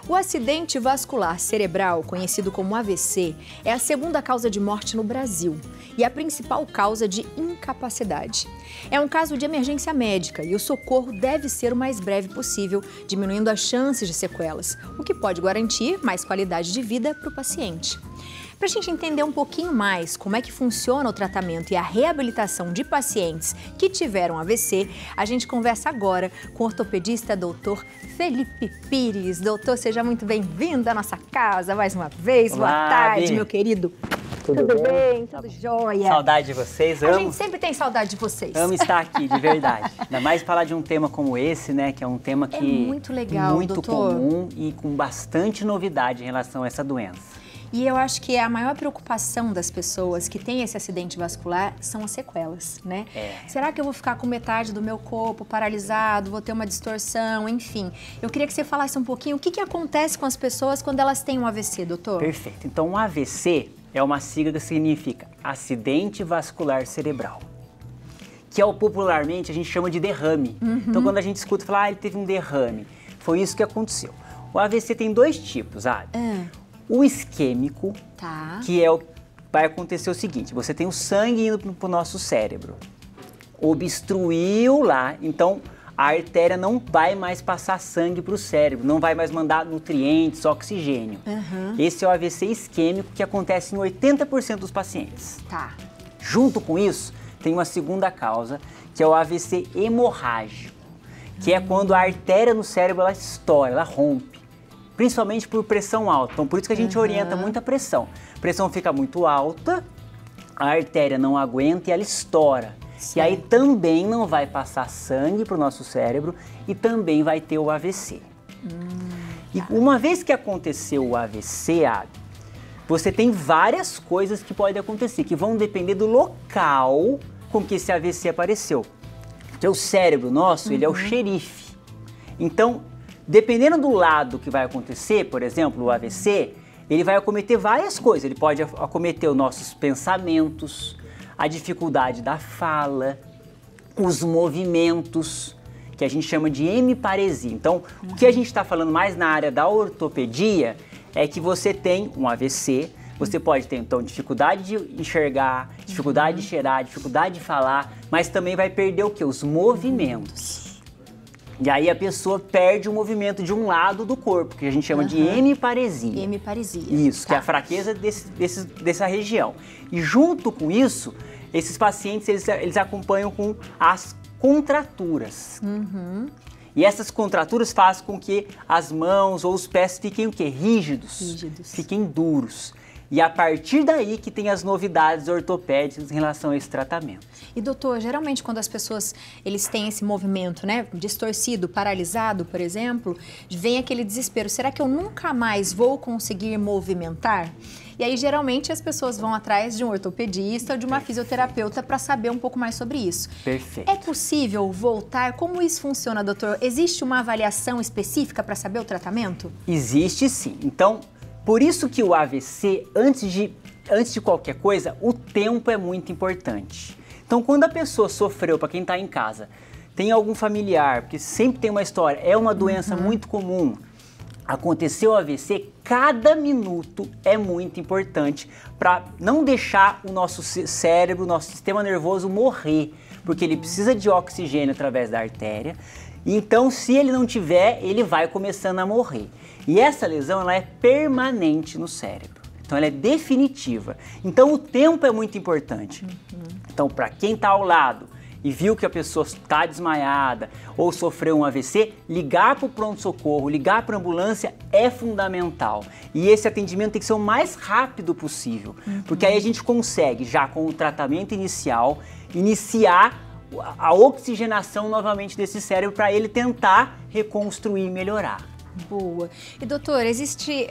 O acidente vascular cerebral, conhecido como AVC, é a segunda causa de morte no Brasil e a principal causa de incapacidade. É um caso de emergência médica e o socorro deve ser o mais breve possível, diminuindo as chances de sequelas, o que pode garantir mais qualidade de vida para o paciente. Para a gente entender um pouquinho mais como é que funciona o tratamento e a reabilitação de pacientes que tiveram AVC, a gente conversa agora com o ortopedista Dr. Felipe Pires. Doutor, seja muito bem-vindo à nossa casa mais uma vez. Olá, boa tarde, Bi. meu querido. Tudo bem? Tudo jóia? Saudade de vocês, A gente sempre tem saudade de vocês. amo estar aqui, de verdade. Ainda mais falar de um tema como esse, né, que é um tema que muito legal, muito doutor. comum e com bastante novidade em relação a essa doença. E eu acho que a maior preocupação das pessoas que têm esse acidente vascular são as sequelas, né? Será que eu vou ficar com metade do meu corpo paralisado, vou ter uma distorção, enfim. Eu queria que você falasse um pouquinho o que acontece com as pessoas quando elas têm um AVC, doutor? Perfeito. Então, um AVC é uma sigla que significa acidente vascular cerebral, que popularmente a gente chama de derrame. Então, quando a gente escuta falar, ele teve um derrame, foi isso que aconteceu. O AVC tem dois tipos, O isquêmico, que vai acontecer o seguinte, você tem o sangue indo para o nosso cérebro, obstruiu lá, então a artéria não vai mais passar sangue para o cérebro, não vai mais mandar nutrientes, oxigênio. Esse é o AVC isquêmico que acontece em 80% dos pacientes. Junto com isso, tem uma segunda causa, que é o AVC hemorrágico, que é quando a artéria no cérebro ela estoura, ela rompe. Principalmente por pressão alta. Então, por isso que a gente orienta muita pressão. A pressão fica muito alta, a artéria não aguenta e ela estoura. E aí também não vai passar sangue para o nosso cérebro e também vai ter o AVC. E uma vez que aconteceu o AVC, você tem várias coisas que podem acontecer, que vão depender do local com que esse AVC apareceu. Porque o cérebro nosso, ele é o xerife. Então, dependendo do lado que vai acontecer, por exemplo, o AVC, ele vai acometer várias coisas. Ele pode acometer os nossos pensamentos, a dificuldade da fala, os movimentos, que a gente chama de hemiparesia. Então, o que a gente está falando mais na área da ortopedia é que você tem um AVC, você pode ter, então, dificuldade de enxergar, dificuldade de cheirar, dificuldade de falar, mas também vai perder o quê? Os movimentos. E aí a pessoa perde o movimento de um lado do corpo, que a gente chama de hemiparesia. Hemiparesia. Isso, que é a fraqueza dessa região. E junto com isso, esses pacientes, eles acompanham com as contraturas. E essas contraturas fazem com que as mãos ou os pés fiquem o quê? Rígidos. Fiquem duros. E a partir daí que tem as novidades ortopédicas em relação a esse tratamento. E doutor, geralmente quando as pessoas eles têm esse movimento, né, distorcido, paralisado, por exemplo, vem aquele desespero, será que eu nunca mais vou conseguir movimentar? E aí geralmente as pessoas vão atrás de um ortopedista ou de uma fisioterapeuta para saber um pouco mais sobre isso. Perfeito. É possível voltar? Como isso funciona, doutor? Existe uma avaliação específica para saber o tratamento? Existe sim. Então, por isso que o AVC, antes de qualquer coisa, o tempo é muito importante. Então, quando a pessoa sofreu, para quem está em casa, tem algum familiar, porque sempre tem uma história, é uma doença muito comum, aconteceu o AVC, cada minuto é muito importante para não deixar o nosso cérebro, o nosso sistema nervoso morrer, porque ele precisa de oxigênio através da artéria. Então, se ele não tiver, ele vai começando a morrer. E essa lesão, ela é permanente no cérebro. Então, ela é definitiva. Então, o tempo é muito importante. Então, para quem está ao lado e viu que a pessoa está desmaiada ou sofreu um AVC, ligar para o pronto-socorro, ligar para a ambulância é fundamental. E esse atendimento tem que ser o mais rápido possível. Porque aí a gente consegue, já com o tratamento inicial, iniciar a oxigenação novamente desse cérebro para ele tentar reconstruir e melhorar. Boa. E doutor, existe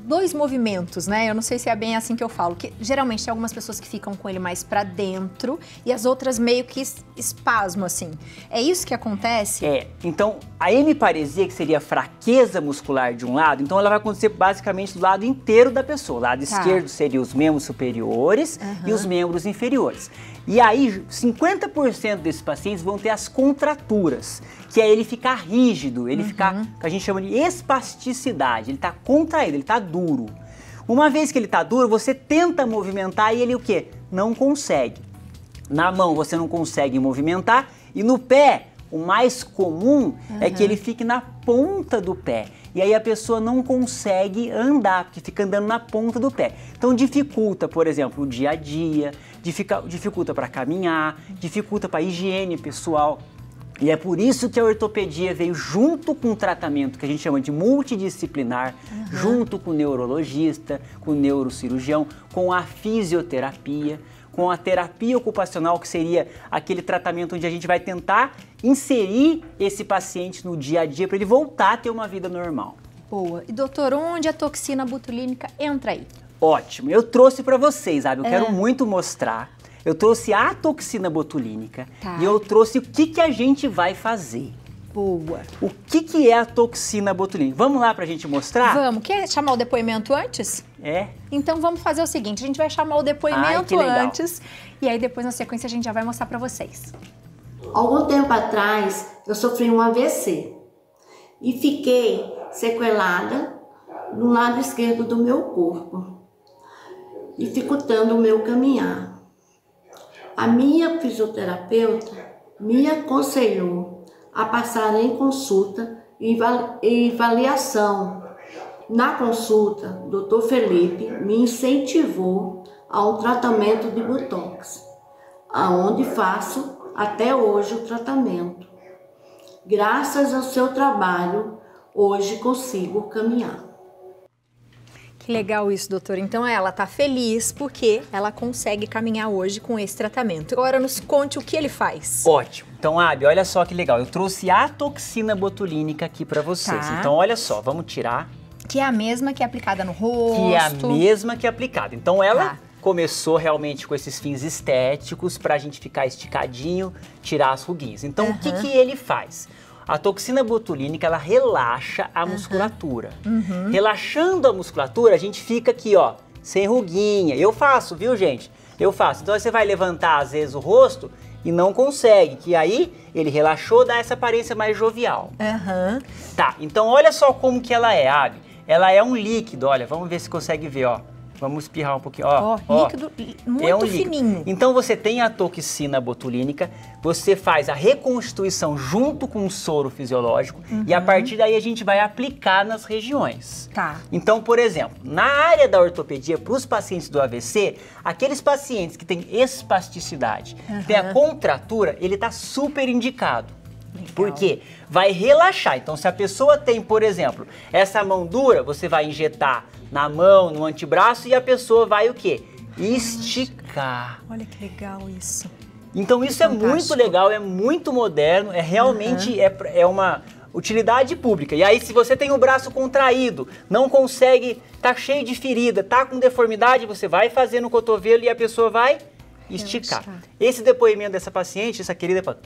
dois movimentos, né? Eu não sei se é bem assim que eu falo, que geralmente tem algumas pessoas que ficam com ele mais pra dentro e as outras meio que espasmo, assim. É isso que acontece? Então a hemiparesia, que seria fraqueza muscular de um lado, então ela vai acontecer basicamente do lado inteiro da pessoa. O lado esquerdo seria os membros superiores e os membros inferiores. E aí, 50% desses pacientes vão ter as contraturas, que é ele ficar rígido, ele ficar, que a gente chama de espasticidade, ele está contraído, ele está duro. Uma vez que ele está duro, você tenta movimentar e ele o quê? Não consegue. Na mão você não consegue movimentar e no pé, o mais comum é que ele fique na ponta do pé. E aí a pessoa não consegue andar, porque fica andando na ponta do pé. Então dificulta, por exemplo, o dia a dia, dificulta para caminhar, dificulta para a higiene pessoal. E é por isso que a ortopedia veio junto com um tratamento que a gente chama de multidisciplinar, junto com o neurologista, com o neurocirurgião, com a fisioterapia, com a terapia ocupacional, que seria aquele tratamento onde a gente vai tentar inserir esse paciente no dia a dia para ele voltar a ter uma vida normal. Boa. E doutor, onde a toxina botulínica entra aí? Ótimo. Eu trouxe para vocês, sabe? Eu quero muito mostrar. Eu trouxe a toxina botulínica e eu trouxe o que a gente vai fazer. Boa. O que é a toxina botulínica? Vamos lá pra gente mostrar? Vamos. Quer chamar o depoimento antes? Então vamos fazer o seguinte, a gente vai chamar o depoimento antes e aí depois na sequência a gente já vai mostrar pra vocês. Algum tempo atrás eu sofri um AVC e fiquei sequelada no lado esquerdo do meu corpo, dificultando o meu caminhar. A minha fisioterapeuta me aconselhou a passar em consulta e avaliação. Na consulta, o Dr. Felipe me incentivou a um tratamento de botox, aonde faço até hoje o tratamento. Graças ao seu trabalho, hoje consigo caminhar. Que legal isso, doutora. Então ela tá feliz porque ela consegue caminhar hoje com esse tratamento. Agora nos conte o que ele faz. Ótimo. Então, Abi, olha só que legal. Eu trouxe a toxina botulínica aqui pra vocês. Então, olha só, vamos tirar. Que é a mesma que é aplicada no rosto. Que é a mesma que é aplicada. Então, ela começou realmente com esses fins estéticos pra gente ficar esticadinho, tirar as ruguinhas. Então, o que ele faz? A toxina botulínica, ela relaxa a musculatura. Relaxando a musculatura, a gente fica aqui, ó, sem ruguinha. Eu faço, viu, gente? Eu faço. Então, você vai levantar, às vezes, o rosto e não consegue. Que aí, ele relaxou, dá essa aparência mais jovial. Tá, então olha só como que ela é, Abi. Ela é um líquido, olha, vamos ver se consegue ver, ó. Vamos espirrar um pouquinho, ó. Líquido muito fininho. Então você tem a toxina botulínica, você faz a reconstituição junto com o soro fisiológico e a partir daí a gente vai aplicar nas regiões. Então, por exemplo, na área da ortopedia, para os pacientes do AVC, aqueles pacientes que têm espasticidade, que têm a contratura, ele está super indicado. Porque vai relaxar. Então, se a pessoa tem, por exemplo, essa mão dura, você vai injetar na mão, no antebraço e a pessoa vai o quê? Esticar. Olha que legal isso. Então, isso é muito legal, é muito moderno, é realmente é uma utilidade pública. E aí, se você tem o braço contraído, não consegue, tá cheio de ferida, tá com deformidade, você vai fazer no cotovelo e a pessoa vai esticar. Esse depoimento dessa paciente, essa querida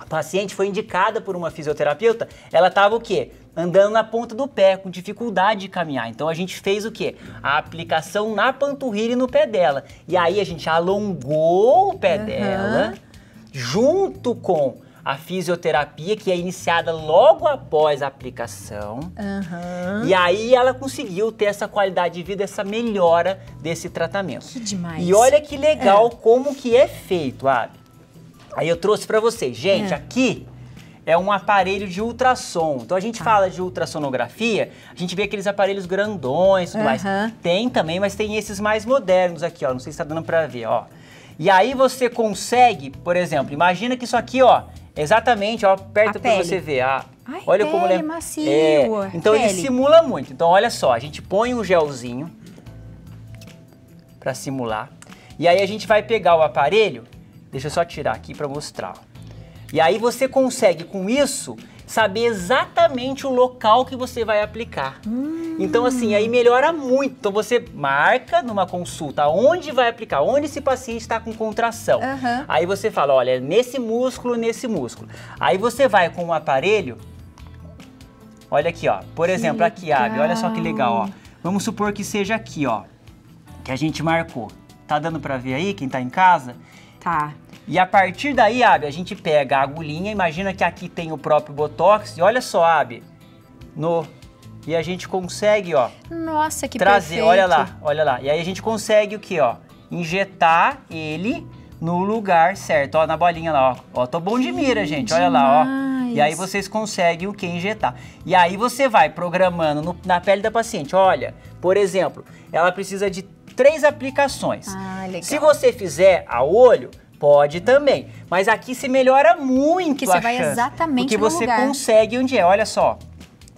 paciente, foi indicada por uma fisioterapeuta. Ela estava o quê? Andando na ponta do pé, com dificuldade de caminhar. Então a gente fez o quê? A aplicação na panturrilha e no pé dela. E aí a gente alongou o pé dela, junto com a fisioterapia, que é iniciada logo após a aplicação. E aí ela conseguiu ter essa qualidade de vida, essa melhora desse tratamento. Que demais. E olha que legal como que é feito, Abi. Aí eu trouxe pra vocês. Gente, aqui é um aparelho de ultrassom. Então a gente fala de ultrassonografia, a gente vê aqueles aparelhos grandões e tudo mais. Tem também, mas tem esses mais modernos aqui, ó. Não sei se tá dando pra ver, ó. E aí você consegue, por exemplo, imagina que isso aqui, ó, exatamente, ó, perto pra você ver. Olha como ele é macio. Então ele simula muito. Então olha só, a gente põe um gelzinho pra simular. E aí a gente vai pegar o aparelho. Deixa eu só tirar aqui para mostrar. E aí você consegue, com isso, saber exatamente o local que você vai aplicar. Então, assim, aí melhora muito. Então, você marca numa consulta onde vai aplicar, onde esse paciente está com contração. Aí você fala, olha, nesse músculo, nesse músculo. Aí você vai com um aparelho, olha aqui, ó. Por exemplo, aqui, Abi, olha só que legal, ó. Vamos supor que seja aqui, ó, que a gente marcou. Tá dando pra ver aí, quem tá em casa? Tá. E a partir daí, Abi, a gente pega a agulhinha, imagina que aqui tem o próprio Botox, e olha só, Abi, e a gente consegue, ó, nossa, que trazer, perfeito. olha lá. E aí a gente consegue o quê, ó? Injetar ele no lugar certo, ó, na bolinha lá, ó. Tô bom de mira, gente, olha lá, ó. E aí vocês conseguem o que? Injetar. E aí você vai programando na pele da paciente, olha, por exemplo, ela precisa de 3 aplicações. Legal. Se você fizer a olho, pode também. Mas aqui se melhora muito a chance. Porque você vai exatamente no lugar. Porque você consegue onde é, olha só.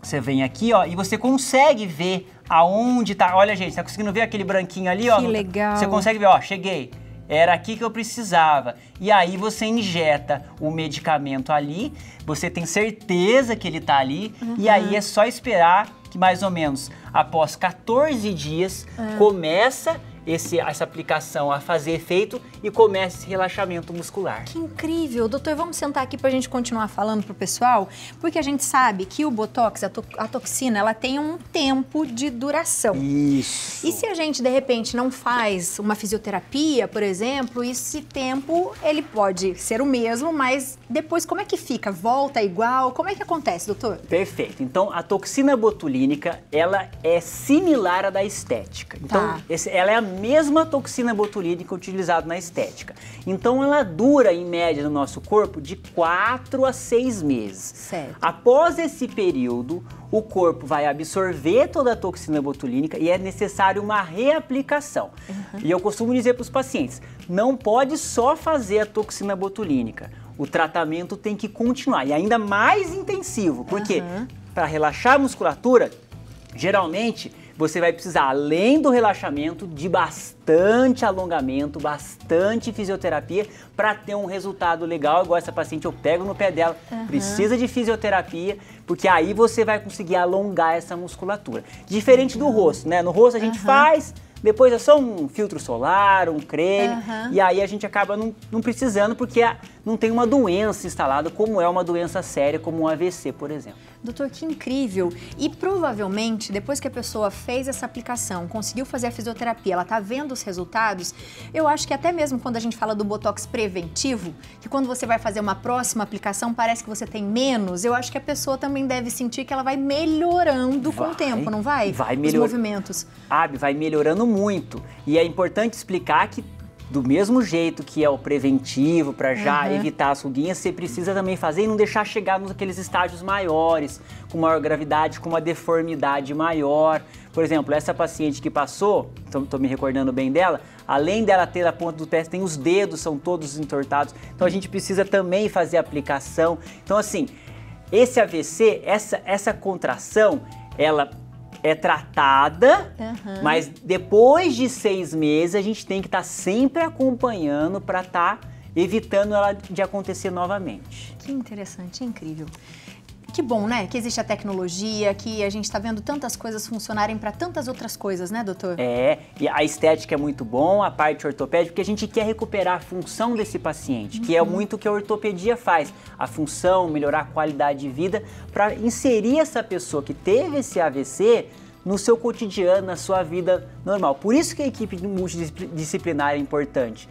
Você vem aqui, ó, e você consegue ver aonde tá. Olha, gente, tá conseguindo ver aquele branquinho ali, ó? Que legal. Você consegue ver, ó, cheguei. Era aqui que eu precisava. E aí você injeta o medicamento ali, você tem certeza que ele tá ali, e aí é só esperar que mais ou menos após 14 dias começa essa aplicação a fazer efeito e começa esse relaxamento muscular. Que incrível! Doutor, vamos sentar aqui pra gente continuar falando pro pessoal, porque a gente sabe que o Botox, a toxina, ela tem um tempo de duração. Isso! E se a gente, de repente, não faz uma fisioterapia, por exemplo, esse tempo, ele pode ser o mesmo, mas depois como é que fica? Volta igual? Como é que acontece, doutor? Perfeito. Então, a toxina botulínica, ela é similar à da estética. Então, ela é a mesma toxina botulínica utilizada na estética. Então, ela dura, em média, no nosso corpo, de 4 a 6 meses. Certo. Após esse período, o corpo vai absorver toda a toxina botulínica e é necessário uma reaplicação. E eu costumo dizer para os pacientes, não pode só fazer a toxina botulínica. O tratamento tem que continuar e ainda mais intensivo, porque para relaxar a musculatura, geralmente você vai precisar, além do relaxamento, de bastante alongamento, bastante fisioterapia para ter um resultado legal. Igual essa paciente, eu pego no pé dela, precisa de fisioterapia, porque aí você vai conseguir alongar essa musculatura. Diferente do rosto, né? No rosto a gente faz, depois é só um filtro solar, um creme, e aí a gente acaba não precisando porque não tem uma doença instalada, como é uma doença séria, como um AVC, por exemplo. Doutor, que incrível! E provavelmente, depois que a pessoa fez essa aplicação, conseguiu fazer a fisioterapia, ela tá vendo os resultados, eu acho que até mesmo quando a gente fala do Botox preventivo, que quando você vai fazer uma próxima aplicação, parece que você tem menos, eu acho que a pessoa também deve sentir que ela vai melhorando com o tempo, não vai? Vai melhorando. Os movimentos. Vai melhorando muito. E é importante explicar que do mesmo jeito que é o preventivo, para já evitar as ruguinhas, você precisa também fazer e não deixar chegar naqueles estágios maiores, com maior gravidade, com uma deformidade maior. Por exemplo, essa paciente que passou, estou me recordando bem dela, além dela ter a ponta do pé, tem os dedos, são todos entortados. Então a gente precisa também fazer a aplicação. Então assim, esse AVC, essa contração, ela é tratada, mas depois de 6 meses a gente tem que estar sempre acompanhando para estar evitando ela de acontecer novamente. Que interessante, incrível. Que bom, né? Que existe a tecnologia, que a gente está vendo tantas coisas funcionarem para tantas outras coisas, né, doutor? E a estética é muito bom, a parte ortopédica, porque a gente quer recuperar a função desse paciente, que é muito o que a ortopedia faz. A função, melhorar a qualidade de vida, para inserir essa pessoa que teve esse AVC no seu cotidiano, na sua vida normal. Por isso que a equipe multidisciplinar é importante.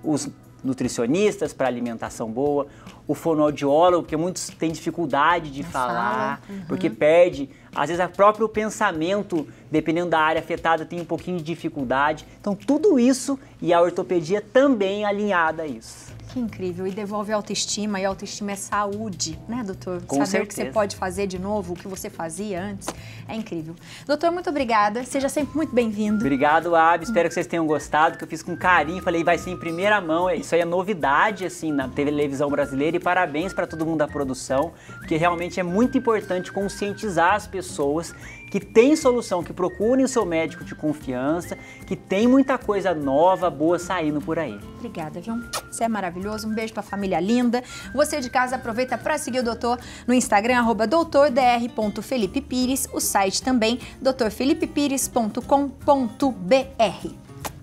Os nutricionistas para alimentação boa, o fonoaudiólogo, porque muitos têm dificuldade de falar, porque perde, às vezes, o próprio pensamento, dependendo da área afetada, tem um pouquinho de dificuldade. Então, tudo isso e a ortopedia também alinhada a isso. Que incrível, e devolve a autoestima, e a autoestima é saúde, né, doutor? Com Saber certeza. que você pode fazer de novo o que você fazia antes é incrível. Doutor, muito obrigada, seja sempre muito bem-vindo. Obrigado, Abi, espero que vocês tenham gostado, que eu fiz com carinho, falei, vai ser em primeira mão, isso aí é novidade, assim, na televisão brasileira, e parabéns para todo mundo da produção, porque realmente é muito importante conscientizar as pessoas que tem solução, que procurem o seu médico de confiança, que tem muita coisa nova, boa saindo por aí. Obrigada, viu? Você é maravilhoso. Um beijo pra família linda. Você de casa aproveita para seguir o doutor no Instagram, @doutordr.felipepires, o site também, doutorfelipepires.com.br.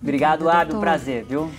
Obrigado, Abby, um prazer, viu?